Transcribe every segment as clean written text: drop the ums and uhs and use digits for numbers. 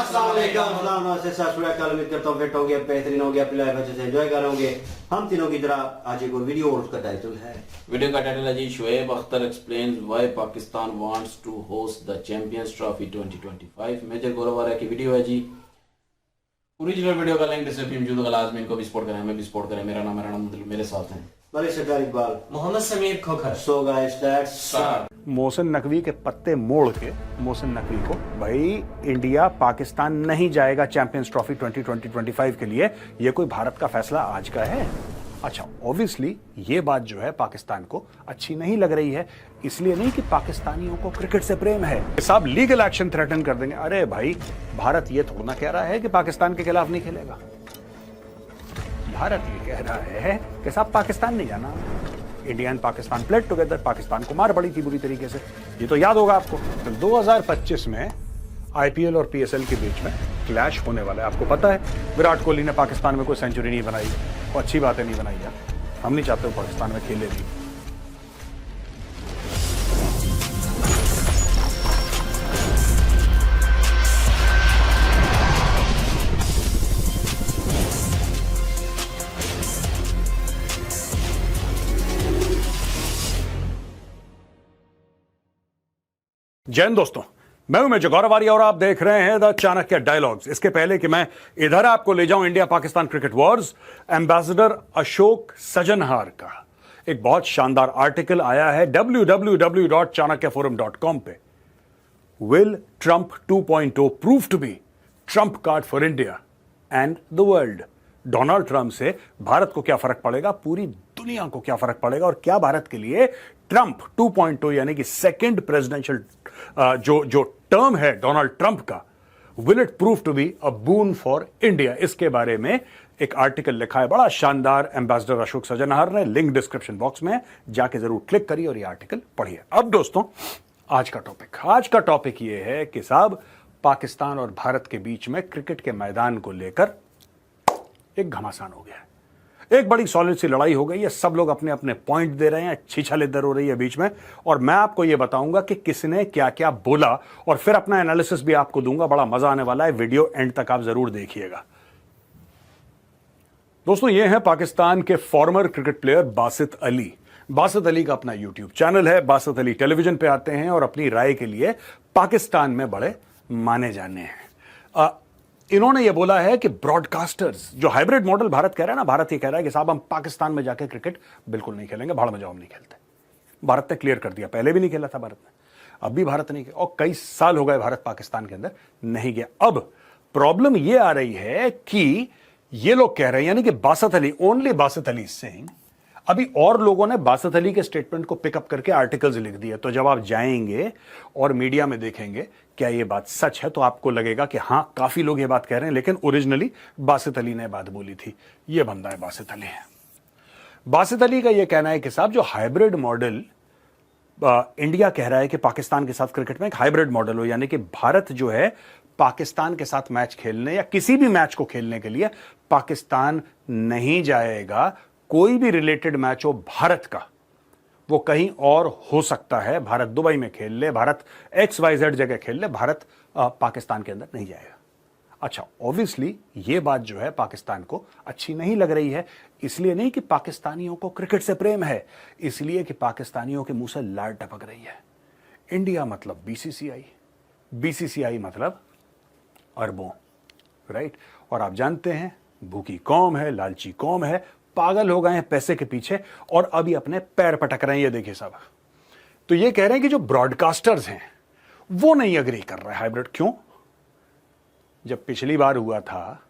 उम्मीद करता हूँ फिट होंगे, बेहतरीन होंगे, अपनी लाइफ अच्छे से एंजॉय करोगे। हम तीनों की तरह आज एक और वीडियो, और उसका टाइटल है, वीडियो का टाइटल है जी, Shoaib Akhtar explains why Pakistan wants to host the champions trophy 2025। Major Gaurav Arya की वीडियो है जी। ओरिजिनल वीडियो का लिंक डिस्क्रिप्शन में मौजूद है, लाजमी इनको भी सपोर्ट करें, हमें भी सपोर्ट करें। मेरा नाम है राणा, मेरे साथ हैं Malik Sarkar Iqbal, Mohammad Sameer Khokhar. So guys let's start. Mohsin Naqvi के पत्ते मोड़ के मोहसिन नकवी को, भाई इंडिया पाकिस्तान नहीं जाएगा चैंपियंस ट्रॉफी 2025 के लिए, ये कोई भारत का फैसला आज का है। अच्छा, ऑब्वियसली ये बात जो है पाकिस्तान को अच्छी नहीं लग रही है, इसलिए नहीं कि पाकिस्तानियों को क्रिकेट से प्रेम है, साहब लीगल एक्शन थ्रेटन कर देंगे। अरे भाई, भारत ये थोड़ा ना कह रहा है कि पाकिस्तान के खिलाफ नहीं खेलेगा। भारत ये कह रहा है कि साहब पाकिस्तान नहीं जाना। India and Pakistan played together, Pakistan को मार पड़ी थी बुरी तरीके से, ये तो याद होगा आपको। तो 2025 में आईपीएल और पीएसएल के बीच में क्लैश होने वाला है, आपको पता है। विराट कोहली ने पाकिस्तान में कोई सेंचुरी नहीं बनाई, वो अच्छी बातें नहीं बनाई यार, हम नहीं चाहते वो पाकिस्तान में खेले भी। जय हिंद दोस्तों, मैं हूं मेजर गौरव आर्या और आप देख रहे हैं द चाणक्य डायलॉग्स। इसके पहले कि मैं इधर आपको ले जाऊं India Pakistan cricket wars, ambassador Ashok Sajjanhar का एक बहुत शानदार आर्टिकल आया है www.chanakyaforum.com पे। Will Trump 2.0 prove to be Trump card for India and the world? Donald Trump से भारत को क्या फर्क पड़ेगा, पूरी दुनिया को क्या फर्क पड़ेगा, और क्या भारत के लिए ट्रंप 2.0 यानी कि सेकंड प्रेसिडेंशियल जो टर्म है डोनाल्ड ट्रंप का, will it prove to be a boon for India? इसके बारे में एक आर्टिकल लिखा है, बड़ा शानदार, एम्बेसडर अशोक सजनहार ने। लिंक डिस्क्रिप्शन बॉक्स में जाके जरूर क्लिक करिए और ये आर्टिकल पढ़िए। अब दोस्तों, आज का टॉपिक ये है कि साहब पाकिस्तान और भारत के बीच में क्रिकेट के मैदान को लेकर एक घमासान हो गया है, एक बड़ी सॉलिड सी लड़ाई हो गई है, सब लोग अपने अपने पॉइंट दे रहे हैं, छीछल इधर हो रही है बीच में, और मैं आपको यह बताऊंगा कि किसने क्या क्या बोला, और फिर अपना एनालिसिस भी आपको दूंगा। बड़ा मजा आने वाला है, वीडियो एंड तक आप जरूर देखिएगा। दोस्तों, ये है पाकिस्तान के farmer cricket player Basit Ali. Basit Ali का अपना यूट्यूब चैनल है, बासित अली टेलीविजन पे आते हैं और अपनी राय के लिए पाकिस्तान में बड़े माने जाने हैं। इन्होंने यह बोला है कि ब्रॉडकास्टर्स, जो हाइब्रिड मॉडल भारत कह रहा है ना, भारत ये कह रहा है कि साहब हम पाकिस्तान में जाके क्रिकेट बिल्कुल नहीं खेलेंगे, भाड़ में जाओ हम नहीं खेलते। भारत ने क्लियर कर दिया, पहले भी नहीं खेला था भारत ने, अब भी भारत नहीं खेला, और कई साल हो गए भारत पाकिस्तान के अंदर नहीं गया। अब प्रॉब्लम यह आ रही है कि ये लोग कह रहे हैं, यानी कि बासित अली, ओनली बासित अली सिंह, अभी और लोगों ने बासित अली के स्टेटमेंट को पिकअप करके आर्टिकल्स लिख दिए। तो जब आप जाएंगे और मीडिया में देखेंगे क्या ये बात सच है, तो आपको लगेगा कि हां, काफी लोग ये बात कह रहे हैं, लेकिन ओरिजिनली बासित अली ने बात बोली थी। ये बंदा है बासित अली। बासित अली का यह कहना है कि साहब जो हाइब्रिड मॉडल इंडिया कह रहा है कि पाकिस्तान के साथ क्रिकेट में एक हाइब्रिड मॉडल हो, यानी कि भारत जो है पाकिस्तान के साथ मैच खेलने या किसी भी मैच को खेलने के लिए पाकिस्तान नहीं जाएगा। कोई भी रिलेटेड मैच हो भारत का, वो कहीं और हो सकता है, भारत दुबई में खेल ले, भारत XYZ जगह खेल ले, भारत पाकिस्तान के अंदर नहीं जाएगा। अच्छा, ऑब्वियसली ये बात जो है पाकिस्तान को अच्छी नहीं लग रही है, इसलिए नहीं कि पाकिस्तानियों को क्रिकेट से प्रेम है, इसलिए कि पाकिस्तानियों के मुंह से लार टपक रही है। इंडिया मतलब BCCI, BCCI मतलब अरबों, राइट? और आप जानते हैं भूखी कौम है, लालची कौम है, पागल हो गए हैं पैसे के पीछे, और अभी अपने पैर पटक रहे हैं। ये देखिए साहब, तो ये कह रहे हैं कि जो ब्रॉडकास्टर्स हैं वो नहीं अग्री कर रहे हैं हाइब्रिड। क्यों? जब पिछली बार हुआ था,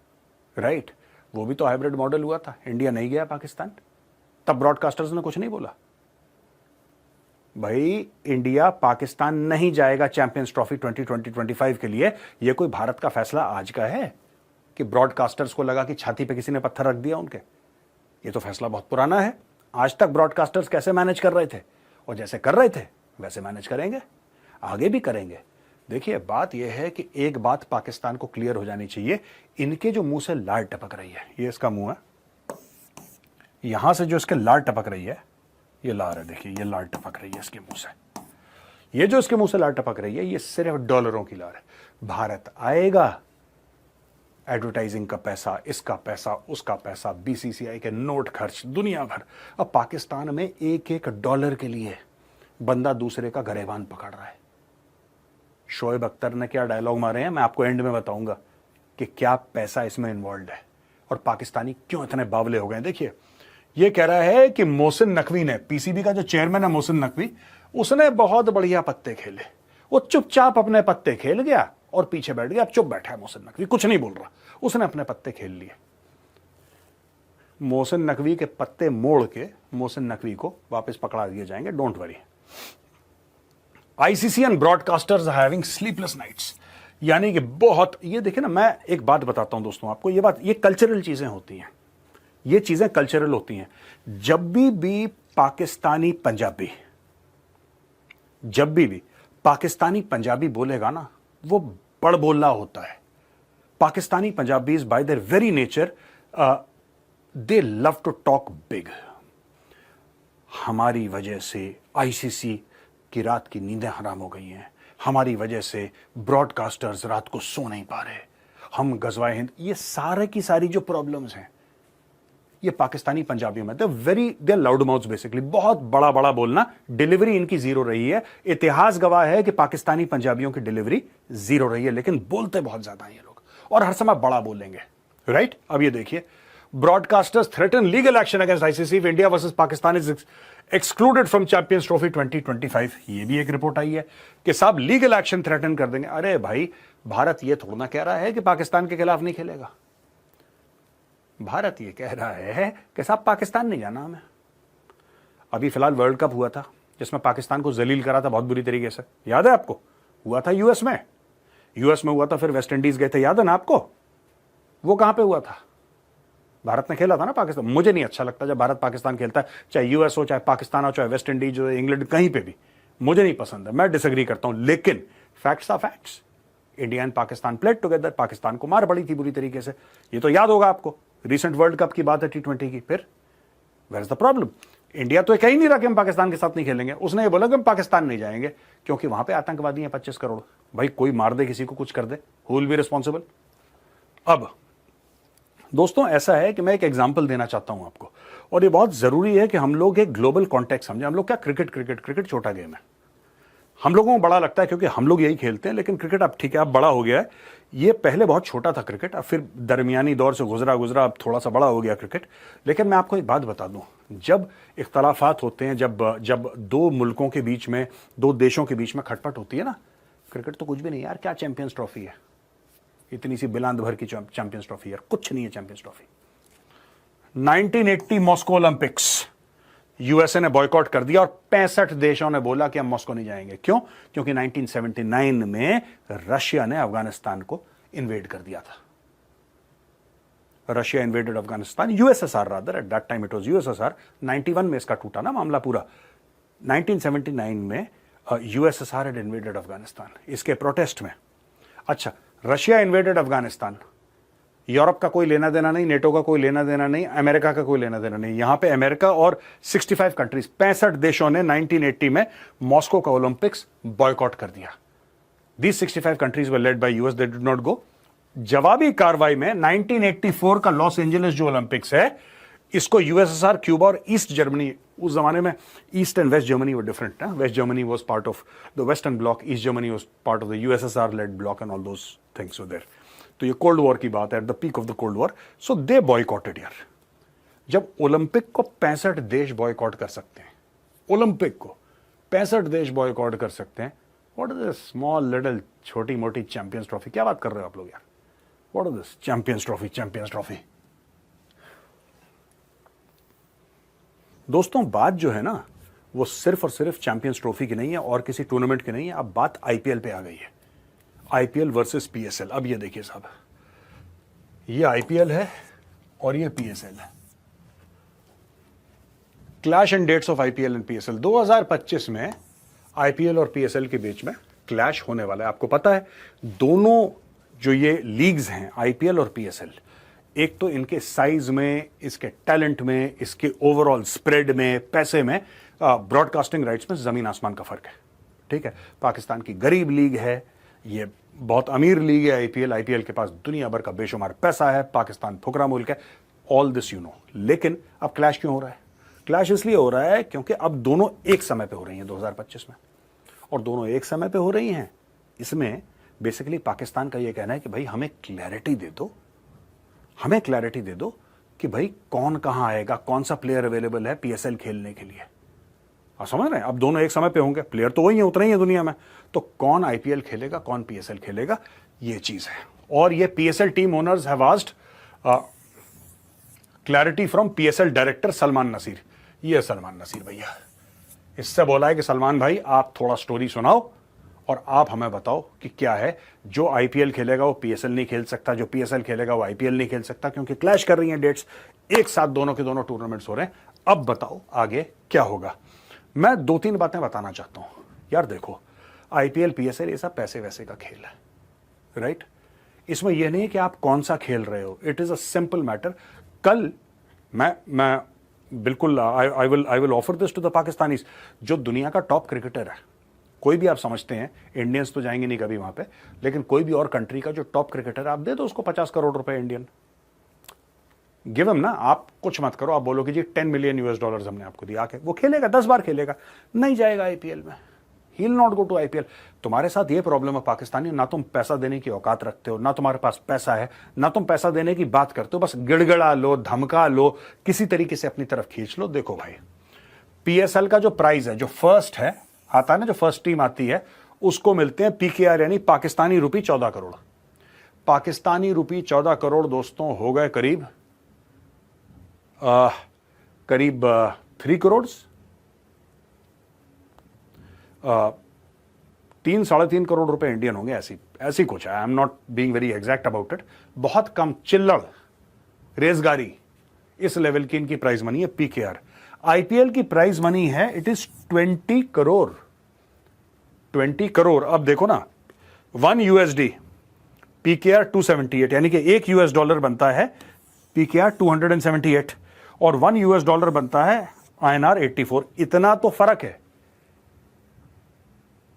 राइट, वो भी तो हाइब्रिड मॉडल हुआ था, इंडिया नहीं गया पाकिस्तान, तब ब्रॉडकास्टर्स ने कुछ नहीं बोला। भाई, इंडिया पाकिस्तान नहीं जाएगा चैंपियंस ट्रॉफी 2025 के लिए, यह कोई भारत का फैसला आज का है कि ब्रॉडकास्टर्स को लगा कि छाती पे किसी ने पत्थर रख दिया उनके? ये तो फैसला बहुत पुराना है। आज तक ब्रॉडकास्टर्स कैसे मैनेज कर रहे थे, और जैसे कर रहे थे वैसे मैनेज करेंगे, आगे भी करेंगे। देखिए, बात यह है कि एक बात पाकिस्तान को क्लियर हो जानी चाहिए, इनके जो मुंह से लार टपक रही है, ये इसका मुंह है, यहां से जो इसके लार टपक रही है, ये लार है, देखिए ये लार टपक रही है इसके मुंह से। ये जो इसके मुंह से लार टपक रही है, ये सिर्फ डॉलरों की लार है। भारत आएगा एडवर्टाइजिंग का पैसा, इसका पैसा, उसका पैसा, बीसीसीआई के नोट खर्च, दुनिया भर। अब पाकिस्तान में एक एक डॉलर के लिए बंदा दूसरे का गरेबान पकड़ रहा है। शोएब अख्तर ने क्या डायलॉग मारे हैं, मैं आपको एंड में बताऊंगा कि क्या पैसा इसमें इन्वॉल्व है और पाकिस्तानी क्यों इतने बावले हो गए। देखिए, यह कह रहा है कि मोहसिन नकवी ने, पीसीबी का जो चेयरमैन है मोहसिन नकवी, उसने बहुत बढ़िया पत्ते खेले। वो चुपचाप अपने पत्ते खेल गया और पीछे बैठ गया। अब चुप बैठा है मोहसिन नकवी, कुछ नहीं बोल रहा, उसने अपने पत्ते खेल लिए। मोहसिन नकवी के पत्ते मोड़ के मोहसिन नकवी को वापस पकड़ा दिए जाएंगे, don't worry. ICC and broadcasters are having sleepless nights, यानी कि बहुत, ये देखिए ना, मैं एक बात बताता हूं दोस्तों आपको, ये कल्चरल चीजें होती हैं, ये चीजें कल्चरल होती हैं। जब भी पाकिस्तानी पंजाबी, जब भी पाकिस्तानी पंजाबी बोलेगा ना, वो बड़ बोला होता है। Pakistani Punjabis by their very nature they love to talk big. हमारी वजह से आईसीसी की रात की नींदें हराम हो गई हैं, हमारी वजह से ब्रॉडकास्टर्स रात को सो नहीं पा रहे, हम गजवाए हिंद, ये सारे की सारी जो प्रॉब्लम्स हैं ये पाकिस्तानी पंजाबियों में, दे लाउड माउथ्स बेसिकली, बहुत बड़ा बड़ा बोलना, डिलीवरी इनकी जीरो रही है। इतिहास गवाह है कि पाकिस्तानी पंजाबियों की डिलीवरी जीरो रही है, लेकिन बोलते बहुत ज्यादा हैं ये लोग और हर समय बड़ा बोलेंगे, राइट। अब ये देखिए, broadcasters threaten legal action against ICC if India versus Pakistan is excluded from champions trophy 2025। ये भी एक रिपोर्ट आई है कि साहब लीगल एक्शन थ्रेटन कर देंगे। अरे भाई, भारत ये थोड़ा ना कह रहा है कि पाकिस्तान के खिलाफ नहीं खेलेगा, भारत ये कह रहा है कि साहब पाकिस्तान नहीं जाना हमें। अभी फिलहाल वर्ल्ड कप हुआ था जिसमें पाकिस्तान को जलील करा था बहुत बुरी तरीके से, याद है आपको? हुआ था यूएस में हुआ था, फिर वेस्ट इंडीज गए थे, याद है ना आपको? वो कहां पे हुआ था? भारत ने खेला था ना पाकिस्तान। मुझे नहीं अच्छा लगता जब भारत पाकिस्तान खेलता है, चाहे यूएस हो, चाहे पाकिस्तान हो, चाहे वेस्ट इंडीज हो, इंग्लैंड, कहीं पे भी मुझे नहीं पसंद है, मैं डिसएग्री करता हूं। लेकिन facts are facts. India and Pakistan played together, Pakistan को मार पड़ी थी बुरी तरीके से, ये तो याद होगा आपको। रिसेंट वर्ल्ड कप की बात है T20 की। फिर where is the problem? India तो कह ही नहीं रहा कि हम पाकिस्तान के साथ नहीं खेलेंगे, उसने ये बोला कि हम पाकिस्तान नहीं जाएंगे क्योंकि वहां पे आतंकवादी हैं 25 करोड़। भाई कोई मार दे, किसी को कुछ कर दे, हु विल बी रिस्पॉन्सिबल? अब दोस्तों ऐसा है कि मैं एक एग्जांपल देना चाहता हूं आपको, और ये बहुत जरूरी है कि हम लोग एक ग्लोबल कॉन्टेक्स्ट समझें। हम लोग क्या, क्रिकेट छोटा गेम है, हम लोगों को बड़ा लगता है क्योंकि हम लोग यही खेलते हैं, लेकिन क्रिकेट अब ठीक है, अब बड़ा हो गया है। ये पहले बहुत छोटा था क्रिकेट, अब फिर दरमियानी दौर से गुजरा अब थोड़ा सा बड़ा हो गया क्रिकेट। लेकिन मैं आपको एक बात बता दूं, जब इख्तलाफात होते हैं, जब दो मुल्कों के बीच में, दो देशों के बीच में खटपट होती है ना, क्रिकेट तो कुछ भी नहीं यार, क्या चैंपियंस ट्रॉफी है, इतनी सी बिलांद भर की चैंपियंस ट्रॉफी यार, कुछ नहीं है champions trophy. 1980 Moscow Olympics USA ने बॉयकॉट कर दिया और 65 देशों ने बोला कि हम मॉस्को नहीं जाएंगे। क्यों? क्योंकि 1979 में रशिया ने अफगानिस्तान को इन्वेड कर दिया था। Russia invaded Afghanistan, USSR rather, at that time it was USSR. 91 में इसका टूटा ना मामला पूरा। 1979 में यूएसएसआर हैड इन्वेडेड अफगानिस्तान, इसके प्रोटेस्ट में। अच्छा, रशिया इन्वेडेड अफगानिस्तान, यूरोप का कोई लेना देना नहीं, नेटो का कोई लेना देना नहीं, अमेरिका का कोई लेना देना नहीं। यहां पे अमेरिका और 65 कंट्रीज, 65 देशों ने 1980 में मॉस्को का ओलंपिक्स बॉयकॉट कर दिया। These 65 countries were led by US, they did not go. जवाबी कार्रवाई में 1984 का लॉस एंजलिस जो ओलंपिक्स है, इसको यूएसएसआर, क्यूबा और ईस्ट जर्मनी, उस जमाने में East and West Germany were different, West Germany was part of the Western bloc, East Germany was part of the USSR led bloc and all those things were there. तो ये cold war की बात है, at the peak of the cold war. So they boycotted यार। जब Olympic को 65 देश boycott कर सकते हैं, ओलंपिक को 65 देश बॉयकॉट कर सकते हैं, what is this small little छोटी मोटी चैंपियंस ट्रॉफी? क्या बात कर रहे हो आप लोग यार? What is this champions trophy? दोस्तों बात जो है ना, वो सिर्फ और सिर्फ चैंपियंस ट्रॉफी की नहीं है और किसी टूर्नामेंट की नहीं है। अब बात आईपीएल पे आ गई है, आईपीएल वर्सेस पीएसएल। अब ये देखिए साहब, ये आईपीएल है और ये पीएसएल है। Clash and dates of IPL and PSL. 2025 में आईपीएल और पीएसएल के बीच में क्लैश होने वाला है। आपको पता है, दोनों जो ये लीग्स हैं, आईपीएल और पीएसएल, एक तो इनके साइज में, इसके टैलेंट में, इसके ओवरऑल स्प्रेड में, पैसे में, ब्रॉडकास्टिंग राइट्स में जमीन आसमान का फर्क है। ठीक है, पाकिस्तान की गरीब लीग है, ये बहुत अमीर लीग है आईपीएल, आईपीएल के पास दुनिया भर का बेशुमार पैसा है, पाकिस्तान फुकरा मुल्क है, ऑल दिस यू नो। लेकिन अब क्लैश क्यों हो रहा है? क्लैश इसलिए हो रहा है क्योंकि अब दोनों एक समय पे हो रही हैं 2025 में, और दोनों एक समय पे हो रही हैं। इसमें बेसिकली पाकिस्तान का ये कहना है कि भाई हमें क्लैरिटी दे दो, हमें क्लैरिटी दे दो कि भाई कौन कहां आएगा, कौन सा प्लेयर अवेलेबल है पीएसएल खेलने के लिए। आप समझ रहे हैं? अब दोनों एक समय पे होंगे, प्लेयर तो वही है, उतने ही है दुनिया में, तो कौन आईपीएल खेलेगा, कौन पीएसएल खेलेगा, ये चीज है। और ये PSL team owners have asked clarity from PSL director Salman Naseer. ये सलमान नसीर भैया, इससे बोला है कि सलमान भाई आप थोड़ा स्टोरी सुनाओ और आप हमें बताओ कि क्या है, जो आईपीएल खेलेगा वो पीएसएल नहीं खेल सकता, जो पीएसएल खेलेगा वो आईपीएल नहीं खेल सकता, क्योंकि क्लैश कर रही हैं डेट्स, एक साथ दोनों के दोनों टूर्नामेंट्स हो रहे हैं। अब बताओ आगे क्या होगा। मैं 2-3 बातें बताना चाहता हूं यार। देखो, आईपीएल पीएसएल ये सब पैसे वैसे का खेल है, राइट? इसमें यह नहीं है कि आप कौन सा खेल रहे हो, it is a simple matter. कल मैं बिल्कुल I will offer this to the Pakistanis, जो दुनिया का टॉप क्रिकेटर है, कोई भी आप समझते हैं, इंडियंस तो जाएंगे नहीं कभी वहां पे, लेकिन कोई भी और कंट्री का जो टॉप क्रिकेटर आप दे दो उसको 50 करोड़ रुपए इंडियन, गिव हिम ना। आप कुछ मत करो, आप बोलो कि जी 10 मिलियन यूएस डॉलर्स हमने आपको दिया, के वो खेलेगा, 10 बार खेलेगा, नहीं जाएगा आईपीएल में, he will not go to IPL. तुम्हारे साथ ये प्रॉब्लम है पाकिस्तानी, ना तुम पैसा देने की औकात रखते हो, ना तुम्हारे पास पैसा है, ना तुम पैसा देने की बात करते हो, बस गिड़गिड़ा लो, धमका लो, किसी तरीके से अपनी तरफ खींच लो। देखो भाई, पीएसएल का जो प्राइज है, जो फर्स्ट है आता है ना, जो फर्स्ट टीम आती है, उसको मिलते हैं पीकेआर यानी पाकिस्तानी रुपी 14 करोड़। पाकिस्तानी रुपी 14 करोड़ दोस्तों हो गए करीब 3 करोड़, 3-3.5 करोड़ रुपए इंडियन होंगे, ऐसी कुछ है। I am not being very exact about it. बहुत कम चिल्लड़ रेजगारी इस लेवल की इनकी प्राइज मनी है पीकेआर। आईपीएल की प्राइज मनी है, इट इज 20 करोड़। 20 करोड़। अब देखो ना, 1 यूएसडी पीकेआर 278, यानी कि 1 यूएस डॉलर बनता है पीकेआर 278 और 1 यूएस डॉलर बनता है आईएनआर 84। इतना तो फर्क है,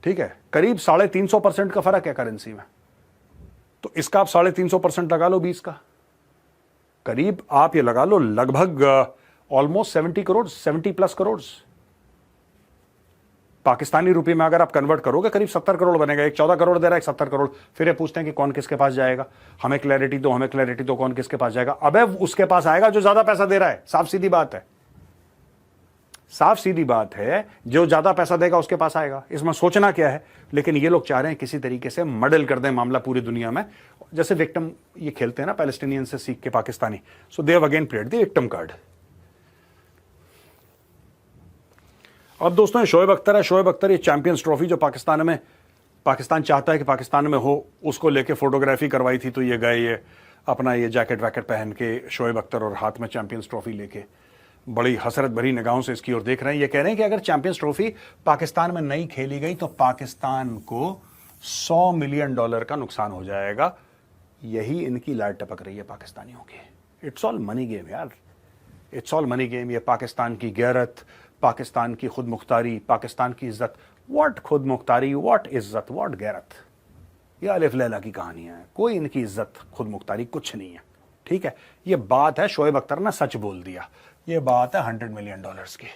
ठीक है, करीब 350% का फर्क है करेंसी में। तो इसका आप 350% लगा लो 20 का, करीब आप ये लगा लो लगभग ऑलमोस्ट 70 करोड़, 70+ करोड़। पाकिस्तानी रुपए में अगर आप कन्वर्ट करोगे करीब 70 करोड़ बनेगा। एक 14 करोड़ दे रहा है, एक 70 करोड़। फिर ये पूछते हैं कि कौन किसके पास जाएगा, हमें क्लैरिटी दो, हमें क्लैरिटी दो, कौन किसके पास जाएगा। अबे उसके पास आएगा जो ज्यादा पैसा दे रहा है, साफ सीधी बात है, साफ सीधी बात है, जो ज्यादा पैसा देगा उसके पास आएगा। इसमें सोचना क्या है, लेकिन ये लोग चाह रहे हैं किसी तरीके से मॉडल कर दें मामला पूरी दुनिया में, जैसे विक्टिम ये खेलते हैं ना पैलेस्टीनियन से सीख के Pakistani. So they have again played the victim card. अब दोस्तों ये शोएब अख्तर है। शोएब अख्तर ये चैंपियंस ट्रॉफी जो पाकिस्तान चाहता है कि पाकिस्तान में हो, उसको लेके फोटोग्राफी करवाई थी, तो ये गए, ये अपना ये जैकेट वैकेट पहन के शोएब अख्तर, और हाथ में चैंपियंस ट्रॉफी लेके बड़ी हसरत भरी निगाहों से इसकी ओर देख रहे हैं। ये कह रहे हैं कि अगर चैंपियंस ट्रॉफी पाकिस्तान में नहीं खेली गई तो पाकिस्तान को $100 मिलियन का नुकसान हो जाएगा। यही इनकी लाइट टपक रही है पाकिस्तानियों की। इट्स ऑल मनी गेम यार, इट्स ऑल मनी गेम। ये पाकिस्तान की गैरत, पाकिस्तान की खुद मुख्तारी, पाकिस्तान की इज्जत। व्हाट खुद मुख्तारी, व्हाट इज्जत, व्हाट गैरत, ये अलिफ लैला की कहानी है। कोई इनकी इज्जत खुद मुख्तारी कुछ नहीं है, ठीक है। ये बात है, शोएब अख्तर ने सच बोल दिया। ये बात है $100 मिलियन की।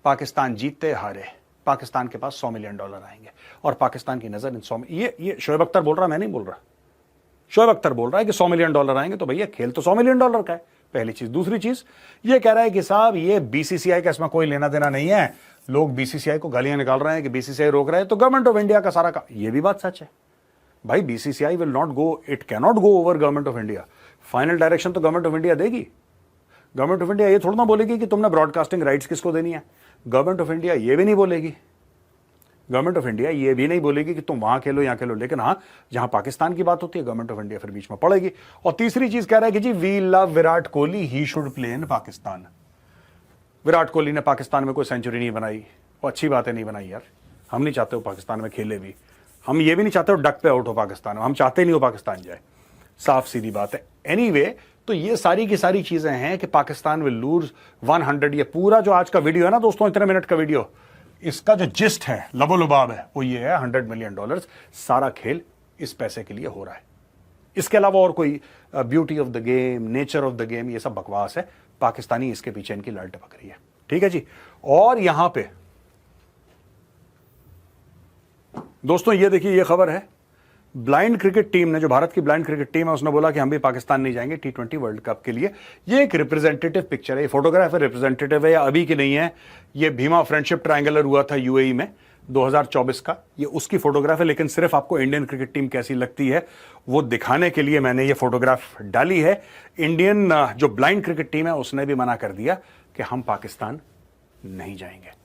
पाकिस्तान जीतते हारे, पाकिस्तान के पास $100 मिलियन आएंगे, और पाकिस्तान की नजर इन 100 ये शोएब अख्तर बोल रहा, मैं नहीं बोल रहा। शोएब अख्तर बोल रहा है कि $100 मिलियन आएंगे, तो भैया खेल तो $100 मिलियन का है, पहली चीज। दूसरी चीज ये कह रहा है कि साहब ये बीसीसीआई का इसमें कोई लेना देना नहीं है। लोग बीसीसीआई को गालियां निकाल रहे हैं कि बीसीसीआई रोक रहा है, तो गवर्नमेंट ऑफ इंडिया का सारा का, ये भी बात सच है भाई। BCCI will not go, it can not go over government of India. Final direction तो गवर्नमेंट ऑफ इंडिया देगी। गवर्नमेंट ऑफ इंडिया ये थोड़ा ना बोलेगी कि तुमने ब्रॉडकास्टिंग राइट्स किसको देनी है। गवर्नमेंट ऑफ इंडिया ये भी नहीं बोलेगी, गवर्नमेंट ऑफ इंडिया ये भी नहीं बोलेगी कि तुम वहां खेलो, यहां खेलो। लेकिन हाँ, जहां पाकिस्तान की बात होती है, गवर्नमेंट ऑफ इंडिया फिर बीच में पड़ेगी। और तीसरी चीज कह रहा है कि जी we love Virat Kohli, he should play in Pakistan. Virat Kohli ने पाकिस्तान में कोई सेंचुरी नहीं बनाई, और अच्छी बात है नहीं बनाई यार। हम नहीं चाहते हो पाकिस्तान में खेले भी, हम ये भी नहीं चाहते हो डक पे आउट हो पाकिस्तान में, हम चाहते नहीं हो पाकिस्तान जाए, साफ सीधी बात है। एनीवे, तो ये सारी की सारी चीजें हैं कि पाकिस्तान विल लूज 100। ये पूरा जो आज का वीडियो है ना दोस्तों, इतने मिनट का वीडियो, इसका जो जिस्ट है, लबोलुबाब है, वो ये है $100 मिलियन। सारा खेल इस पैसे के लिए हो रहा है। इसके अलावा और कोई beauty of the game, nature of the game, ये सब बकवास है। पाकिस्तानी इसके पीछे इनकी लड़ टपक रही है। ठीक है जी। और यहां पे दोस्तों ये देखिए, ये खबर है, ब्लाइंड क्रिकेट टीम ने, जो भारत की ब्लाइंड क्रिकेट टीम है, उसने बोला कि हम भी पाकिस्तान नहीं जाएंगे T20 वर्ल्ड कप के लिए। ये एक रिप्रेजेंटेटिव पिक्चर है, ये फोटोग्राफ है, रिप्रेजेंटेटिव है, या अभी की नहीं है। ये भीमा फ्रेंडशिप ट्रायंगुलर हुआ था UAE में 2024 का, ये उसकी फोटोग्राफ है। लेकिन सिर्फ आपको इंडियन क्रिकेट टीम कैसी लगती है वो दिखाने के लिए मैंने ये फोटोग्राफ डाली है। इंडियन जो ब्लाइंड क्रिकेट टीम है उसने भी मना कर दिया कि हम पाकिस्तान नहीं जाएंगे।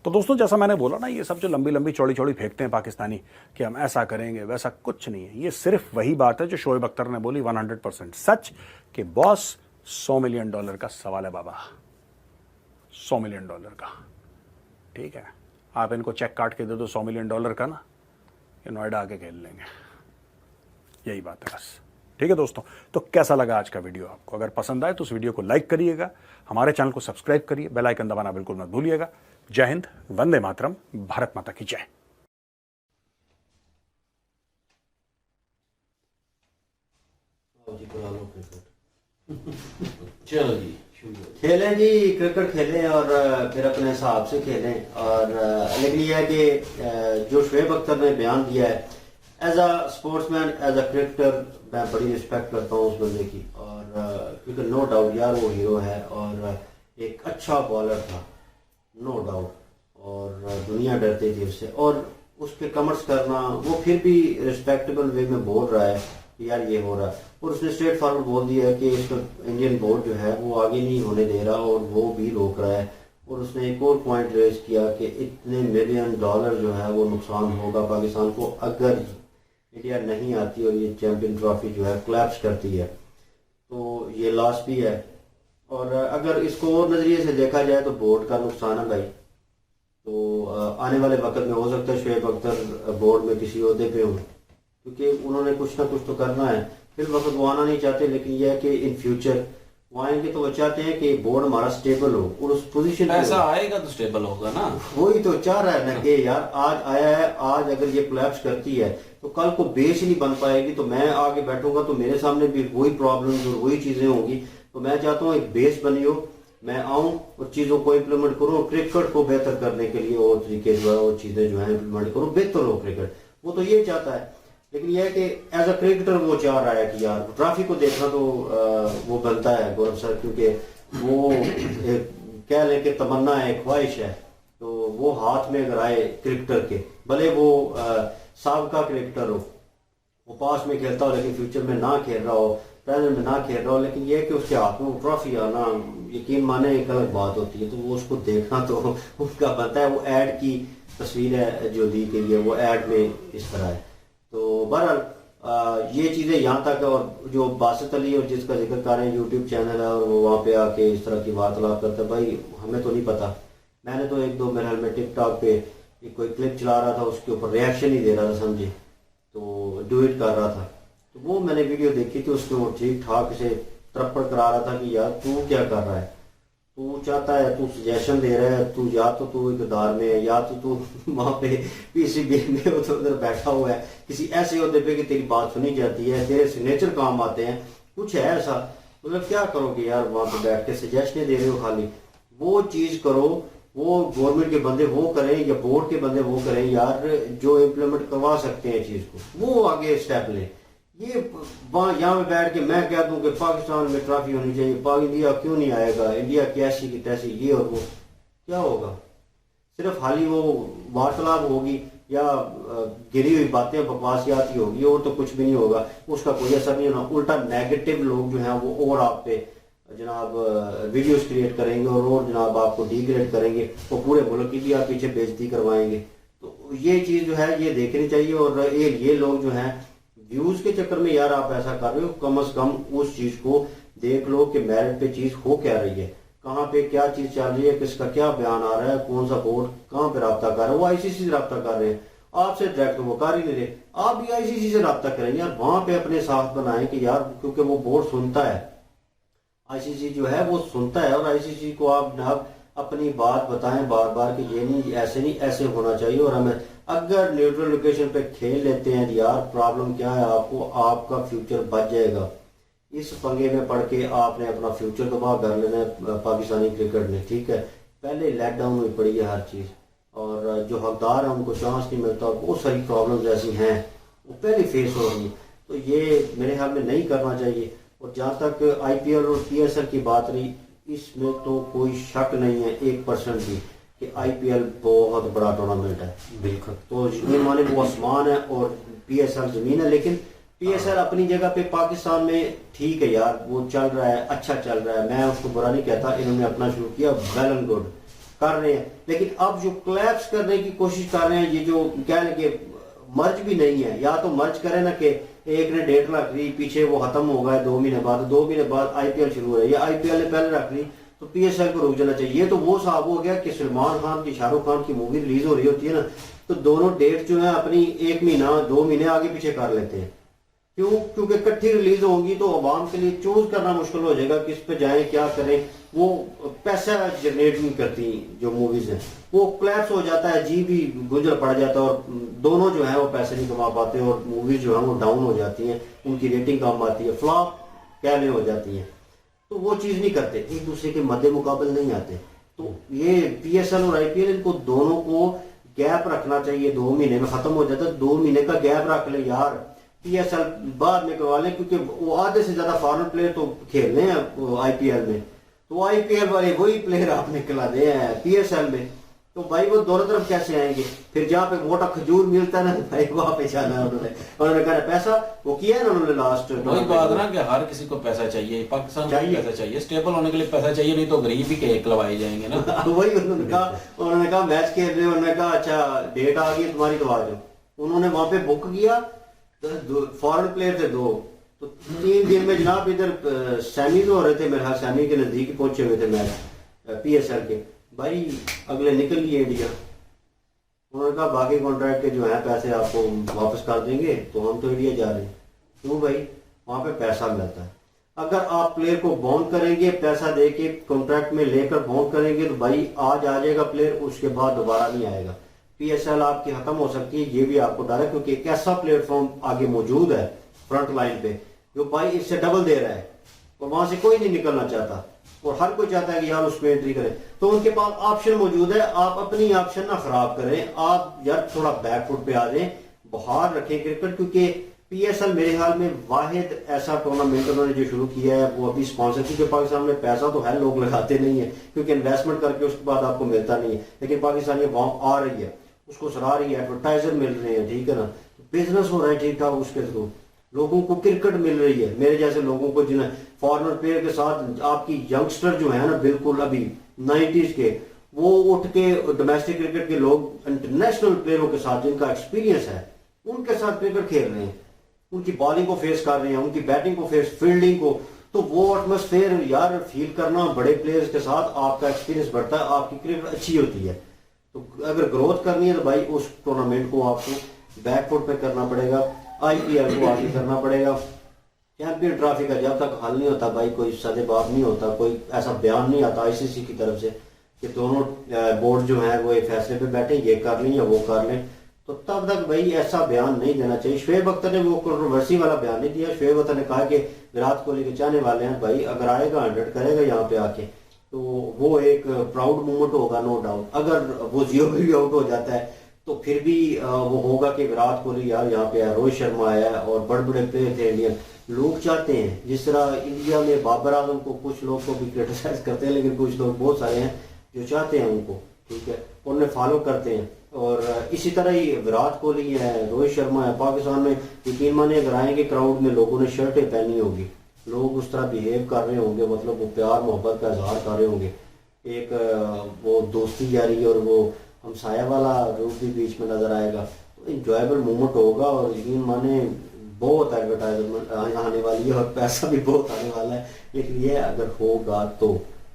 तो दोस्तों, जैसा मैंने बोला ना, ये सब जो लंबी लंबी चौड़ी चौड़ी फेंकते हैं पाकिस्तानी कि हम ऐसा करेंगे वैसा, कुछ नहीं है। ये सिर्फ वही बात है जो शोएब अख्तर ने बोली, 100% सच, कि बॉस $100 मिलियन का सवाल है बाबा, $100 मिलियन का। ठीक है, आप इनको चेक काट के दे दो $100 मिलियन का ना, ये नोएडा आके खेल लेंगे। यही बात है बस। ठीक है दोस्तों, तो कैसा लगा आज का वीडियो आपको? अगर पसंद आए तो उस वीडियो को लाइक करिएगा, हमारे चैनल को सब्सक्राइब करिए, बेल आइकन दबाना बिल्कुल मत भूलिएगा। जय हिंद, वंदे मातरम, भारत माता की जय। चलो जी, खेलें जी, क्रिकेट खेलें और फिर अपने हिसाब से खेलें। और लेकिन यह है कि जो शोएब अख्तर ने बयान दिया है, as a sportsman, as a cricketer, मैं बड़ी रिस्पेक्ट करता हूँ उस बंदे की। और क्योंकि नो डाउट यार वो हीरो है और एक अच्छा बॉलर था, नो डाउट। और दुनिया डरती थी उससे, और उसके कमेंट्स करना, वो फिर भी रिस्पेक्टेबल वे में बोल रहा है कि यार ये हो रहा है। और उसने स्ट्रेट फॉरवर्ड बोल दिया है कि इसका इंडियन बोर्ड जो है वो आगे नहीं होने दे रहा और वो भी रोक रहा है। और उसने एक और पॉइंट रेज किया कि इतने $1 मिलियन जो है वो नुकसान होगा पाकिस्तान को अगर इंडिया नहीं आती और ये चैंपियन ट्रॉफी जो है क्लैप्स करती है, तो ये लॉस भी है। और अगर इसको और नजरिए से देखा जाए तो बोर्ड का नुकसान है भाई। तो आने वाले वक्त में हो सकता है शोएब अख्तर बोर्ड में किसी ओहदे पे हो, क्योंकि उन्होंने कुछ ना कुछ तो करना है। फिर वक्त वो आना नहीं चाहते, लेकिन यह है कि इन फ्यूचर वो आएंगे तो वो चाहते हैं कि बोर्ड हमारा स्टेबल हो और उस पोजीशन ऐसा आएगा तो स्टेबल होगा ना। वही तो चाह रहा है ना कि यार आज आया है, आज अगर ये कोलैप्स करती है तो कल को बेस ही नहीं बन पाएगी, तो मैं आगे बैठूंगा तो मेरे सामने भी वही प्रॉब्लम और वही चीजें होंगी। तो मैं चाहता हूँ एक बेस बनी हो, मैं आऊं और चीजों को इम्प्लीमेंट करूं, और क्रिकेट को बेहतर करने के लिए और तरीके जो है और चीजें जो है इम्प्लीमेंट करूं, बेहतर हो क्रिकेट। वो तो ये चाहता है। लेकिन यह है कि एज अ क्रिकेटर वो चाह रहा है कि यार ट्रॉफी को देखना तो वो बनता है गौरव सर, क्योंकि वो कह लें कि तमन्ना है, ख्वाहिश है। तो वो हाथ में अगर आए क्रिकेटर के, भले वो साबका क्रिकेटर हो, वो पास में खेलता हो लेकिन फ्यूचर में ना खेल रहा हो, प्रेजेंट में ना खेल रहा हो, लेकिन यह है कि उसके हाथ में वो ट्रॉफी आना, यकीन माने एक अलग बात होती है। तो वो उसको देखना तो उनका बनता है। वो एड की तस्वीर है जो दी गई है, वो एड में इस तरह है। तो बहरहाल ये चीजें यहाँ तक है। और जो बासित अली और जिसका जिक्र कर रहे हैं, यूट्यूब चैनल है और वो वहाँ पे आके इस तरह की वार्तालाप करता है, भाई हमें तो नहीं पता। मैंने तो एक दो मेरे ख्याल में टिकटॉक पे कोई क्लिप चला रहा था, उसके ऊपर रिएक्शन ही दे रहा था, समझे, तो डू इट कर रहा था। तो वो मैंने वीडियो देखी थी, उसके वो ठीक ठाक से तरप्पड़ करा रहा था कि यार तू क्या कर रहा है, तू चाहता है, तू सजेशन दे रहा है, तू या तो तू इकदार में है या तो तू वहां पे PCB में उधर बैठा हुआ है किसी ऐसे होते पे कि तेरी बात सुनी जाती है, तेरे सिग्नेचर काम आते हैं, कुछ है ऐसा। मतलब क्या करोगे यार, वहां पे बैठ के सजेशन दे रहे हो खाली। वो चीज करो, वो गवर्नमेंट के बंदे वो करें या बोर्ड के बंदे वो करें यार, जो इम्प्लीमेंट करवा सकते हैं चीज को, वो आगे स्टेप लें। ये वहां यहाँ पे बैठ के मैं कह दूं कि पाकिस्तान में ट्रॉफी होनी चाहिए, इंडिया क्यों नहीं आएगा, इंडिया की ऐसी की तैसी, ये और वो, क्या होगा? सिर्फ हाली वो वार्तालाप होगी या गिरी हुई बातें बकवासियात होगी, और तो कुछ भी नहीं होगा, उसका कोई असर नहीं होना। उल्टा नेगेटिव लोग जो हैं वो और आप पे जनाब वीडियोस क्रिएट करेंगे और जनाब आपको डिग्रेड करेंगे, वो पूरे मुल्क की भी आप पीछे बेइज्जती करवाएंगे। तो ये चीज जो है ये देखनी चाहिए। और ये लोग जो हैं व्यूज के चक्कर में यार आप ऐसा कर रहे हो, कम से कम उस चीज को देख लो कि मेरिट पे चीज हो क्या रही है, कहाँ पे क्या चीज चल रही है, किसका क्या बयान आ रहा है, कौन सा बोर्ड कहाँ पे राब्ता कर रहा है। वो ICC से राब्ता कर रहे हैं, आपसे डायरेक्ट वो कर ही नहीं रहे। आप भी ICC से राब्ता करें यार, वहां पे अपने साथ बनाएं कि यार, क्योंकि वो बोर्ड सुनता है, ICC जो है वो सुनता है। और ICC को आप अपनी बात बताएं बार बार कि ये नहीं ऐसे होना चाहिए। और हमें अगर न्यूट्रल लोकेशन पे खेल लेते हैं यार, प्रॉब्लम क्या है आपको, आपका फ्यूचर बच जाएगा। इस पंगे में पड़ के आपने अपना फ्यूचर तबाह कर लेना है पाकिस्तानी क्रिकेट ने, ठीक है। पहले लेट डाउन हुई पड़ी है हर चीज़, और जो हकदार है उनको चांस नहीं मिलता। बहुत सारी प्रॉब्लम्स ऐसी हैं वो पहले फेस हो रही है, तो ये मेरे ख्याल में नहीं करना चाहिए। और जहाँ तक IPL और PSL की बात रही, इसमें तो कोई शक नहीं है 1% भी कि IPL बहुत बड़ा टूर्नामेंट है। बिल्कुल। तो ये माने वो आसमान है और PSL जमीन है। लेकिन PSL अपनी जगह पे पाकिस्तान में ठीक है यार, वो चल रहा है, अच्छा चल रहा है, मैं उसको बुरा नहीं कहता। इन्होंने अपना शुरू किया, वेल एंड गुड कर रहे हैं। लेकिन अब जो क्लैप्स करने की कोशिश कर रहे हैं, ये जो क्या है कि मर्ज भी नहीं है, या तो मर्ज करे ना कि एक ने डेट रख ली, पीछे वो खत्म हो गया 2 महीने बाद, 2 महीने बाद IPL शुरू हो रही है, IPL ने पहले रख ली तो PSL को रुक जाना चाहिए। ये तो वो साहब हो गया कि सलमान खान की, शाहरुख खान की मूवी रिलीज हो रही होती है ना, तो दोनों डेट जो है अपनी 1 महीना 2 महीने आगे पीछे कर लेते हैं। क्यों? क्योंकि इकट्ठी रिलीज होंगी तो आवाम के लिए चूज करना मुश्किल हो जाएगा किस पे जाएं, क्या करें। वो पैसा जनरेट नहीं करती जो मूवीज हैं, वो क्लैप्स हो जाता है, जी भी गुंजल पड़ जाता है, और दोनों जो है वो पैसे नहीं कमा पाते, और मूवीज जो है वो डाउन हो जाती हैं, उनकी रेटिंग कम आती है, फ्लॉप कहने हो जाती है। तो वो चीज नहीं करते, एक दूसरे के मद्दे मुकाबले नहीं आते। तो ये PSL और IPL, इनको दोनों को गैप रखना चाहिए। 2 महीने में खत्म हो जाता है, 2 महीने का गैप रख ले यार। PSL बाद में करवा लें, क्योंकि वो आधे से ज्यादा फॉरेन प्लेयर तो खेलने हैं IPL में, तो IPL वाले वही प्लेयर आप निकला दे हैं PSL में, तो भाई वो दोनों तरफ कैसे आएंगे? फिर जहाँ पे मोटा खजूर मिलता है ना भाई, वहां पे जाना है उन्होंने कहा पैसा वो किया है ना उन्होंने लास्ट। वही बात ना कि हर किसी को पैसा चाहिए, पाकिस्तान को पैसा चाहिए, स्टेबल होने के लिए पैसा चाहिए, नहीं तो गरीब ही के एकलवाए जाएंगे ना। वही उन्होंने कहा मैच खेल रहे, उन्होंने कहा अच्छा डेट आ गई तुम्हारी तो आ जाओ। उन्होंने वहां पे बुक किया, फॉरेन प्लेयर थे 2, तो 3 दिन में जनाब इधर सेमीज हो रहे थे, मेरे ख्याल सेमी के नजदीक पहुंचे हुए थे मैच PSL के। भाई अगले निकल लिए इंडिया, उन्होंने कहा बाकी कॉन्ट्रैक्ट के जो है पैसे आपको वापस कर देंगे, तो हम तो इंडिया जा रहे हैं। क्यों भाई? वहां पे पैसा मिलता है। अगर आप प्लेयर को बाउंड करेंगे, पैसा दे के कॉन्ट्रैक्ट में लेकर बाउंड करेंगे, तो भाई आज आ जाएगा प्लेयर, उसके बाद दोबारा नहीं आएगा। PSL आपकी खत्म हो सकती है, ये भी आपको डर है, क्योंकि एक ऐसा प्लेटफॉर्म आगे मौजूद है फ्रंट लाइन पे जो भाई इससे डबल दे रहा है, और वहां से कोई नहीं निकलना चाहता, और हर कोई चाहता है कि यार उसको एंट्री करे। तो उनके पास ऑप्शन मौजूद है, आप अपनी ऑप्शन ना खराब करें, आप यार थोड़ा बैकफुट पे आ जाएं, बाहर रखें क्रिकेट। क्योंकि PSL मेरे ख्याल में वाहिद ऐसा टूर्नामेंट उन्होंने जो शुरू किया है, वो अभी स्पॉन्सर, क्योंकि पाकिस्तान में पैसा तो है, लोग लगाते नहीं है, क्योंकि इन्वेस्टमेंट करके उसके बाद आपको मिलता नहीं है। लेकिन पाकिस्तान ये अवाम आ रही है, उसको सराह रही है, एडवर्टाइजर मिल रहे हैं, ठीक है ना, बिजनेस हो रहा है ठीक ठाक उसके थ्रू, लोगों को क्रिकेट मिल रही है। मेरे जैसे लोगों को जिन्हें फॉरेनर प्लेयर के साथ आपकी यंगस्टर जो है ना, बिल्कुल अभी 90s के, वो उठ के डोमेस्टिक क्रिकेट के लोग इंटरनेशनल प्लेयरों के साथ जिनका एक्सपीरियंस है, उनके साथ क्रिकेट खेल रहे हैं, उनकी बॉलिंग को फेस कर रहे हैं, उनकी बैटिंग को फेस, फील्डिंग को। तो वो एटमोस्फेयर यार फील करना, बड़े प्लेयर्स के साथ आपका एक्सपीरियंस बढ़ता है, आपकी क्रिकेट अच्छी होती है। तो अगर ग्रोथ करनी है तो भाई उस टूर्नामेंट को आपको बैकफुट पे करना पड़ेगा, IPL को आगे करना पड़ेगा। चैंपियन ट्रॉफी का जब तक हल नहीं होता भाई, कोई सदेबाब नहीं होता, कोई ऐसा बयान नहीं आता ICC की तरफ से कि दोनों बोर्ड जो है वो एक फैसले पे बैठे, ये कर लें या वो कर लें, तो तब तक भाई ऐसा बयान नहीं देना चाहिए। शुएब अख्तर ने वो कंट्रोवर्सी वाला बयान नहीं दिया। शुएब अख्तर ने कहा कि विराट कोहली के चाहने वाले हैं, भाई अगर आएगा 100 करेगा यहाँ पे आके, तो वो एक प्राउड मोमेंट होगा, नो डाउट। अगर वो 0 भी आउट हो जाता है तो फिर भी वो होगा कि विराट कोहली यार यहाँ पे रोहित शर्मा आया है, और बड़े बड़े प्लेयर थे इंडियन। लोग चाहते हैं, जिस तरह इंडिया में बाबर आजम को कुछ लोग को भी क्रिटिसाइज करते हैं, लेकिन कुछ लोग बहुत सारे हैं जो चाहते हैं उनको, ठीक है, उन्हें फॉलो करते हैं। और इसी तरह ही विराट कोहली है, रोहित शर्मा है, पाकिस्तान में यकीन माने अगर आएंगे क्राउड में, लोगों ने शर्टें पहनी होगी, लोग उस तरह बिहेव कर रहे होंगे, मतलब वो प्यार मोहब्बत का इजहार कर रहे होंगे, एक वो दोस्ती यारी और वो हमसाया वाला रूप भी बीच में नजर आएगा। तो इंजॉयबल मोमेंट होगा, और यकीन माने बहुत एडवर्टाइजमेंट आने वाली है और पैसा भी बहुत आने वाला है, लेकिन ये अगर होगा तो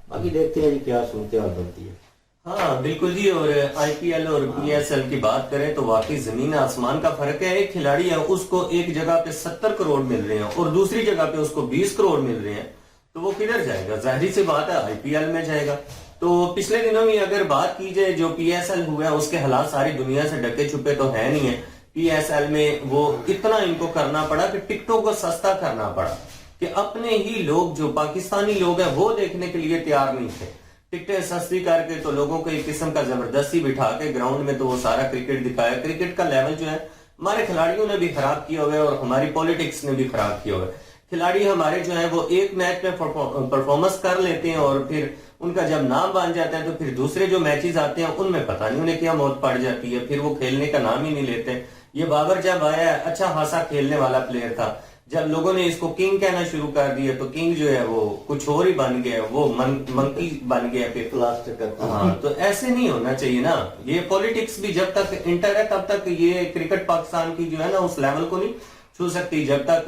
बाकी देखते हैं क्या सूरत हाल बनती है। हाँ बिल्कुल जी। और IPL और PSL की बात करें तो वाकई जमीन आसमान का फर्क है। एक खिलाड़ी है उसको एक जगह पे 70 करोड़ मिल रहे हैं और दूसरी जगह पे उसको 20 करोड़ मिल रहे हैं, तो वो किधर जाएगा? जाहिर सी बात है IPL में जाएगा। तो पिछले दिनों में अगर बात की जाए जो PSL हुआ है उसके हालात सारी दुनिया से ढके छुपे तो है नहीं है। PSL में वो इतना इनको करना पड़ा कि टिकटों को सस्ता करना पड़ा कि अपने ही लोग जो पाकिस्तानी लोग हैं वो देखने के लिए तैयार नहीं थे। टिकटें सस्ती करके तो लोगों को एक किस्म का जबरदस्ती बिठा के ग्राउंड में तो वो सारा क्रिकेट दिखाया। क्रिकेट का लेवल जो है हमारे खिलाड़ियों ने भी खराब किया हुआ है और हमारी पॉलिटिक्स ने भी खराब किया हुआ है। खिलाड़ी हमारे जो है वो एक मैच में परफॉर्मेंस कर लेते हैं और फिर उनका जब नाम बन जाता है तो फिर दूसरे जो मैचेस आते हैं उनमें पता नहीं उन्हें क्या मौत पड़ जाती है, फिर वो खेलने का नाम ही नहीं लेते। ये बाबर जब आया अच्छा खासा खेलने वाला प्लेयर था, जब लोगों ने इसको किंग कहना शुरू कर दिया तो किंग जो है वो कुछ और ही बन गया, वो मंकी बन गया फिर प्लास्टिक करता है। हाँ, तो ऐसे नहीं होना चाहिए ना। ये पॉलिटिक्स भी जब तक इंटर है तब तक ये क्रिकेट पाकिस्तान की जो है ना उस लेवल को नहीं छू सकती जब तक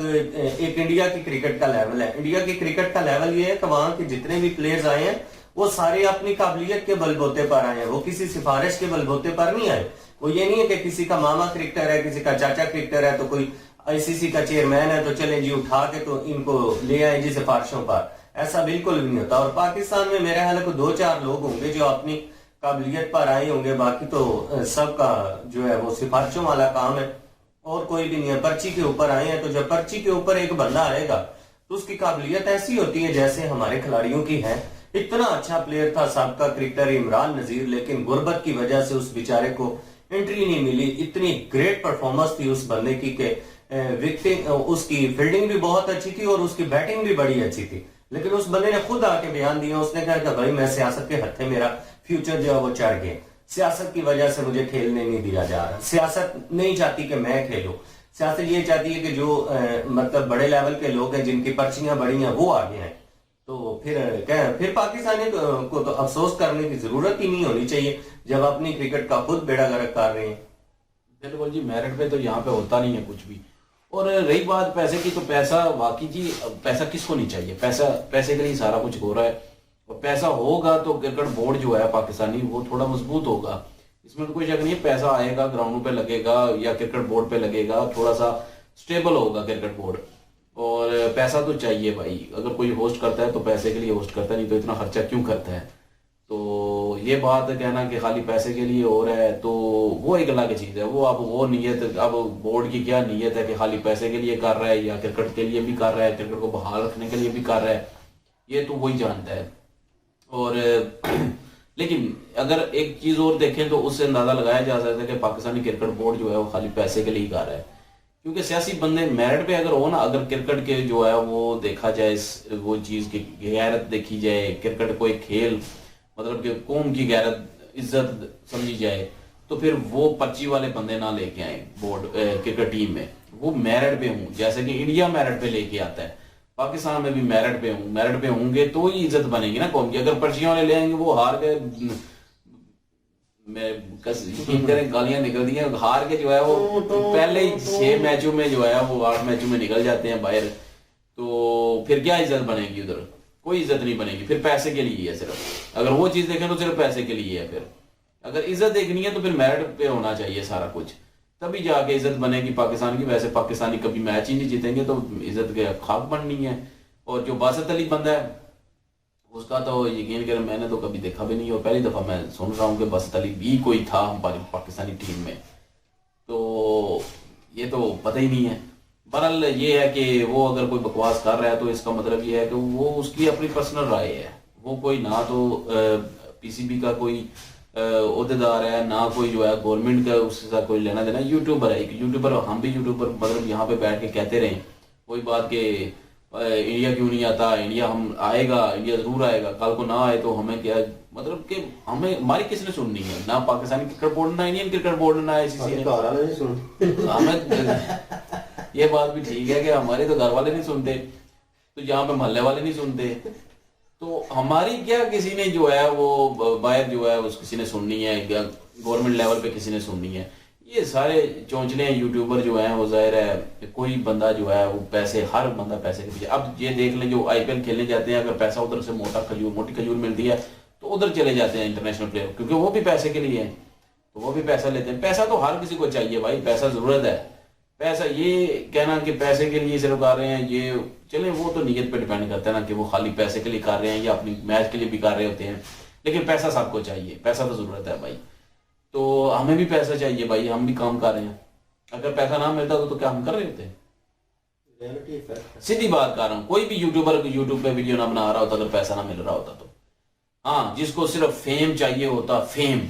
एक इंडिया की क्रिकेट का लेवल है। इंडिया की क्रिकेट का लेवल ये है कि वहां के जितने भी प्लेयर्स आए हैं वो सारे अपनी काबिलियत के बलबूते पर आए हैं, वो किसी सिफारिश के बलबूते पर नहीं आए। वो ये नहीं है कि किसी का मामा क्रिकेटर है, किसी का चाचा क्रिकेटर है तो कोई ICC का चेयरमैन है तो चले जी उठा के तो इनको ले आए जी सिफारिशों पर। ऐसा बिल्कुल भी नहीं होता। और पाकिस्तान में मेरे ख्याल को 2-4 लोग होंगे जो अपनी काबिलियत पर आए होंगे, बाकी तो सबका जो है वो सिफारिशों वाला काम है और कोई भी नहीं है। पर्ची के ऊपर आए हैं तो जब पर्ची के ऊपर एक बंदा आएगा तो उसकी काबिलियत ऐसी होती है जैसे हमारे खिलाड़ियों की है। इतना अच्छा प्लेयर था साबका क्रिकेटर इमरान नजीर, लेकिन गुर्बत की वजह से उस बेचारे को एंट्री नहीं मिली। इतनी ग्रेट परफॉर्मेंस थी उस बंदे की के विकेटिंग, उसकी फील्डिंग भी बहुत अच्छी थी और उसकी बैटिंग भी बड़ी अच्छी थी, लेकिन उस बंदे ने खुद आके बयान दिया, उसने कहा कि भाई मैं सियासत के हत्थे मेरा फ्यूचर जो है वो चढ़ गया, सियासत की वजह से मुझे खेलने नहीं दिया जा रहा। सियासत नहीं चाहती कि मैं खेलूं, सियासत ये चाहती है कि जो मतलब बड़े लेवल के लोग हैं जिनकी पर्चियां बड़ी हैं वो आगे हैं। तो फिर पाकिस्तानी को तो अफसोस करने की जरूरत ही नहीं होनी चाहिए जब अपनी क्रिकेट का खुद बेड़ा गर्क कर रहे हैं। बिल्कुल जी, मेरिट पे तो यहाँ पे होता नहीं है कुछ भी। और रही बात पैसे की, तो पैसा वाकई जी, पैसा किसको नहीं चाहिए, पैसे के लिए सारा कुछ हो रहा है। और पैसा होगा तो क्रिकेट बोर्ड जो है पाकिस्तानी वो थोड़ा मजबूत होगा, इसमें तो कोई शक नहीं है। पैसा आएगा, ग्राउंडों पे लगेगा या क्रिकेट बोर्ड पे लगेगा, थोड़ा सा स्टेबल होगा क्रिकेट बोर्ड। और पैसा तो चाहिए भाई, अगर कोई होस्ट करता है तो पैसे के लिए होस्ट करता है, नहीं तो इतना खर्चा क्यों करता है। तो ये बात कहना कि खाली पैसे के लिए हो रहा है तो वो एक अलग चीज है। वो अब वो नीयत, अब बोर्ड की क्या नीयत है कि खाली पैसे के लिए कर रहा है या क्रिकेट के लिए भी कर रहा है, क्रिकेट को बहाल रखने के लिए भी कर रहा है, ये तो वही जानता है। और लेकिन अगर एक चीज और देखें तो उससे अंदाजा लगाया जा सकता है कि पाकिस्तानी क्रिकेट बोर्ड जो है वो खाली पैसे के लिए ही कर रहा है। क्योंकि सियासी बंदे मेरिट पे अगर हो ना, अगर क्रिकेट के जो है वो देखा जाए, वो चीज की गैरत देखी जाए, क्रिकेट को एक खेल मतलब कि कौम की गैरत इज्जत समझी जाए, तो फिर वो पर्ची वाले बंदे ना लेके आए बोर्ड क्रिकेट टीम में, वो मेरिट पे हूँ। जैसे कि इंडिया मेरिट पे लेके आता है, पाकिस्तान में भी मेरिट पे हूँ, मेरिट पे होंगे तो ही इज्जत बनेगी ना कौम की। अगर पर्चियों वाले ले आएंगे वो हार गए, मैं यकीन करें गालियां निकल दी हैं, हार के जो है वो पहले ही 6 मैचों में जो है वो 8 मैचों में निकल जाते हैं बाहर, तो फिर क्या इज्जत बनेगी उधर, कोई इज्जत नहीं बनेगी। फिर पैसे के लिए है सिर्फ, अगर वो चीज देखें तो सिर्फ पैसे के लिए है। फिर अगर इज्जत देखनी है तो फिर मेरिट पे होना चाहिए सारा कुछ, तभी जाके इज्जत बनेगी पाकिस्तान की। वैसे पाकिस्तानी कभी मैच ही नहीं जीतेंगे तो इज्जत के खाक बननी है। और जो बासत अली बंदा है उसका तो यकीन करें मैंने तो कभी देखा भी नहीं, और पहली दफा मैं सुन रहा हूँ कि बासत अली भी कोई था हमारी पाकिस्तानी टीम में, तो ये तो पता ही नहीं है। बहरहाल ये है कि वो अगर कोई बकवास कर रहा है तो इसका मतलब ये है कि वो उसकी अपनी पर्सनल राय है, वो कोई ना तो PCB का कोई ओहदेदार है, ना कोई जो है गवर्नमेंट का उसके साथ कोई लेना देना। यूट्यूबर है, एक यूट्यूबर, हम भी यूट्यूबर, मतलब यहाँ पे बैठ के कहते रहे कोई बात के इंडिया क्यों नहीं आता, इंडिया हम आएगा, इंडिया जरूर आएगा, कल को ना आए तो हमें क्या, मतलब कि हमें हमारी किसने सुननी है, ना पाकिस्तानी क्रिकेट बोर्ड, ना इंडियन क्रिकेट बोर्ड, ना ICC। हमें ये बात भी ठीक है कि हमारे तो घर वाले नहीं सुनते, तो यहाँ पे मोहल्ले वाले नहीं सुनते, तो हमारी क्या किसी ने जो है वो बाहर जो है उस किसी ने सुननी है, गवर्नमेंट लेवल पे किसी ने सुननी है। ये सारे चौंचले यूट्यूबर जो हैं वो जाहिर है कोई बंदा जो है वो पैसे, हर बंदा पैसे के पीछे। अब ये देख ले जो IPL खेलने जाते हैं, अगर पैसा उधर से मोटी खजूर मिलती है तो उधर चले जाते हैं इंटरनेशनल प्लेयर, क्योंकि वो भी पैसे के लिए है, तो वो भी पैसा लेते हैं। पैसा तो हर किसी को चाहिए भाई, पैसा जरूरत है। पैसा ये कहना कि पैसे के लिए सिर्फ कर रहे हैं, ये चले वो तो नीयत पे डिपेंड करता है ना कि वो खाली पैसे के लिए कर रहे हैं या अपनी मैच के लिए भी कर रहे होते हैं। लेकिन पैसा सबको चाहिए, पैसा तो जरूरत है भाई, तो हमें भी पैसा चाहिए भाई, हम भी काम कर रहे हैं। अगर पैसा ना मिलता तो क्या हम कर रहे होते? Reality fact. सीधी बात कर रहा हूँ, कोई भी यूट्यूबर यूट्यूब पे वीडियो ना बना रहा होता अगर पैसा ना मिल रहा होता तो। हाँ, जिसको सिर्फ फेम चाहिए होता, फेम,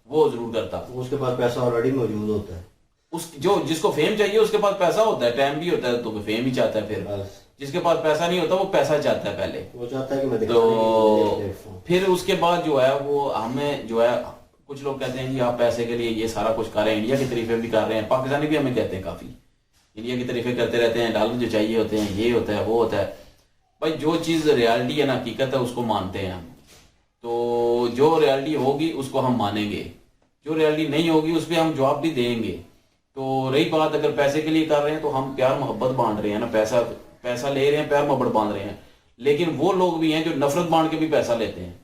वो जरूर करता। उसके पास पैसा ऑलरेडी मौजूद होता है। जिसको फेम चाहिए उसके पास पैसा होता है, टाइम भी होता है, तो फेम ही चाहता है। फिर जिसके पास पैसा नहीं होता वो पैसा चाहता है पहले, वो चाहता है कि मैं तो फिर उसके बाद जो है वो हमें जो है, कुछ लोग कहते हैं जी आप पैसे के लिए ये सारा कुछ कर रहे हैं, इंडिया की तारीफे भी कर रहे हैं, पाकिस्तानी भी हमें कहते हैं काफी, इंडिया की तारीफे करते रहते हैं, डॉलर जो चाहिए होते हैं, ये होता है वो होता है। भाई जो चीज रियलिटी है ना, हकीकत है, उसको मानते हैं हम। तो जो रियलिटी होगी उसको हम मानेंगे, जो रियलिटी नहीं होगी उस पर हम जवाब भी देंगे। तो रही बात अगर पैसे के लिए कर रहे हैं तो हम प्यार मोहब्बत बांट रहे हैं ना, पैसा ले रहे हैं, प्यार मोहब्बत बांध रहे हैं। लेकिन वो लोग भी हैं जो नफरत बांट के भी पैसा लेते हैं,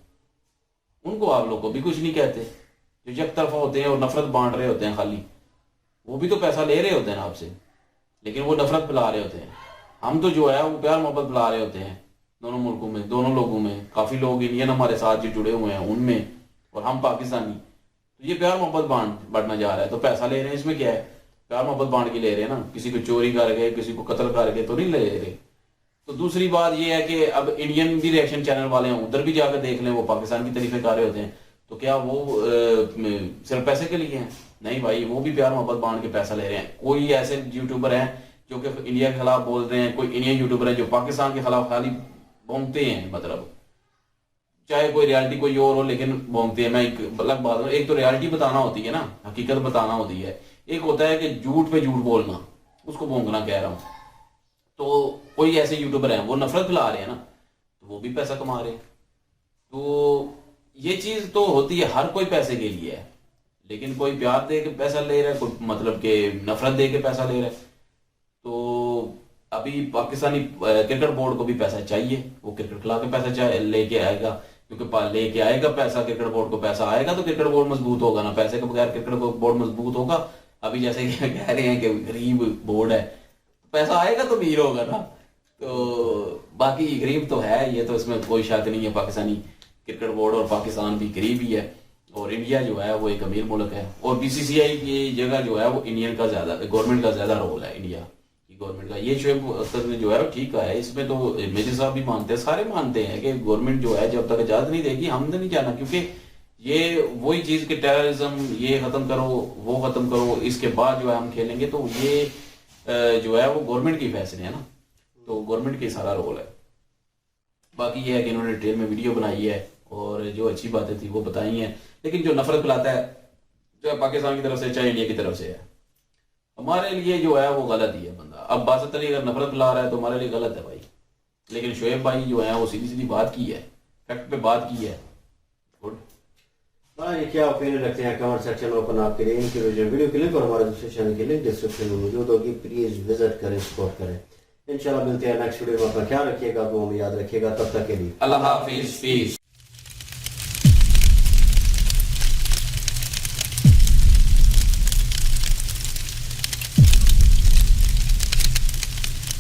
उनको आप लोग को भी कुछ नहीं कहते। जो एक तरफा होते हैं और नफरत बांट रहे होते हैं खाली, वो भी तो पैसा ले रहे होते हैं आपसे, लेकिन वो नफरत फैला रहे होते हैं। हम तो जो है वो प्यार मोहब्बत फैला रहे होते हैं दोनों मुल्कों में, दोनों लोगों में। काफी लोग इंडियन हमारे साथ जो जुड़े हुए हैं उनमें, और हम पाकिस्तानी, तो ये प्यार मोहब्बत बांटना जा रहा है। तो पैसा ले रहे हैं, इसमें क्या है, प्यार मोहब्बत बांट के ले रहे हैं ना, किसी को चोरी करके किसी को कत्ल करके तो नहीं ले रहे। तो दूसरी बात ये है कि अब इंडियन भी रिएक्शन चैनल वाले हैं, उधर भी जाकर देख लें, वो पाकिस्तान की तारीफें कर रहे होते हैं। तो क्या वो सिर्फ पैसे के लिए हैं? नहीं भाई, वो भी प्यार मोहब्बत बांट के पैसा ले रहे हैं। कोई ऐसे यूट्यूबर हैं जो कि इंडिया के खिलाफ बोल रहे हैं, कोई इंडियन यूट्यूबर है जो पाकिस्तान के खिलाफ खाली भोंगते हैं, मतलब चाहे कोई रियलिटी कोई और हो लेकिन भोंगते हैं। मैं एक अलग बात हूँ, एक तो रियलिटी बताना होती है ना, हकीकत बताना होती है, एक होता है कि झूठ पे झूठ बोलना, उसको भोंगना कह रहा हूँ। तो कोई ऐसे यूट्यूबर हैं वो नफरत फैला रहे हैं ना, तो वो भी पैसा कमा रहे हैं। तो ये चीज तो होती है, हर कोई पैसे के लिए है, लेकिन कोई प्यार दे के पैसा ले रहा है, कोई मतलब के नफरत दे के पैसा ले रहा है। तो अभी पाकिस्तानी क्रिकेट बोर्ड को भी पैसा चाहिए, वो क्रिकेट खिला के पैसा लेके आएगा, क्योंकि लेके आएगा पैसा, क्रिकेट बोर्ड को पैसा आएगा तो क्रिकेट बोर्ड मजबूत होगा ना, पैसे के बगैर क्रिकेट बोर्ड मजबूत होगा? अभी जैसे कह रहे हैं कि गरीब बोर्ड है, पैसा आएगा तो अमीर होगा ना। तो बाकी गरीब तो है, ये तो इसमें कोई शक नहीं है, पाकिस्तानी क्रिकेट बोर्ड और पाकिस्तान भी गरीब ही है, और इंडिया जो है वो एक अमीर मुल्क है। और बीसीसीआई की जगह जो है वो इंडियन का ज्यादा, गवर्नमेंट का ज्यादा रोल है इंडिया की गवर्नमेंट का। ये शोएब अख्तर ने जो है वो ठीक कहा है, इसमें तो मेजर साहब भी मानते हैं, सारे मानते हैं कि गवर्नमेंट जो है जब तक इजाजत नहीं देगी हमने नहीं जाना, क्योंकि ये वही चीज कि टेररिज्म ये खत्म करो, वो खत्म करो, इसके बाद जो है हम खेलेंगे। तो ये जो है वो गवर्नमेंट की फैसले है ना, तो गवर्नमेंट की सारा रोल है। बाकी ये है कि इन्होंने डिटेल में वीडियो बनाई है और जो अच्छी बातें थी वो बताई हैं, लेकिन जो नफरत फैलाता है चाहे पाकिस्तान की तरफ से चाहे इंडिया की तरफ से है, हमारे लिए जो है वो गलत ही है बंदा। अब बासत अली अगर नफरत फैला रहा है तो हमारे लिए गलत है भाई, लेकिन शोएब भाई जो है वो सीधी सीधी बात की है, फैक्ट पे बात की है। गुड। ये क्या ओपिनियन रखते हैं कमेंट सेक्शन में ओपन आपके लिए। इनकी वीडियो के लिंक और हमारे दूसरे चैनल के लिंक डिस्क्रिप्शन में मौजूद होगी, प्लीज विजिट करें, सपोर्ट करें। इंशाल्लाह मिलते हैं नेक्स्ट वीडियो में। अपना ख्याल रखिएगा, वो हमें याद रखिएगा। तब तक के लिए अल्लाह हाफिज, पीस।